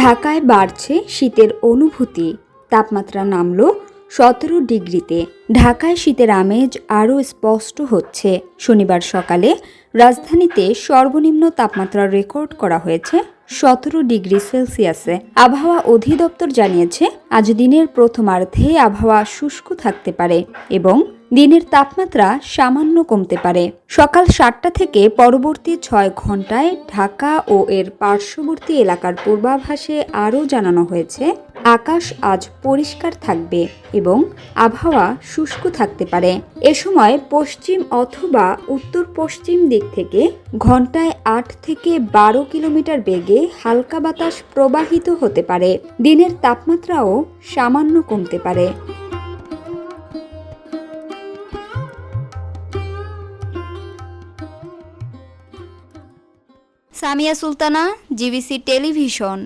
ঢাকায় বাড়ছে শীতের অনুভূতি। তাপমাত্রা নামল 17 ডিগ্রিতে। ঢাকায় শীতের আমেজ আরও স্পষ্ট হচ্ছে। শনিবার সকালে রাজধানীতে সর্বনিম্ন তাপমাত্রা রেকর্ড করা হয়েছে 17 ডিগ্রি সেলসিয়াসে। আবহাওয়া অধিদপ্তর জানিয়েছে, আজ দিনের প্রথমার্ধে আবহাওয়া শুষ্ক থাকতে পারে এবং দিনের তাপমাত্রা সামান্য কমতে পারে। সকাল 7টা থেকে পরবর্তী 6 ঘন্টায় ঢাকা ও এর পার্শ্ববর্তী এলাকার পূর্বাভাসে আরও জানানো হয়েছে, আকাশ আজ পরিষ্কার থাকবে এবং আবহাওয়া শুষ্ক থাকতে পারে। এ সময় পশ্চিম অথবা উত্তর পশ্চিম দিক থেকে ঘন্টায় 8 থেকে 12 কিলোমিটার বেগে হালকা বাতাস প্রবাহিত হতে পারে। দিনের তাপমাত্রাও সামান্য কমতে পারে। Samia Sultana, GBC television.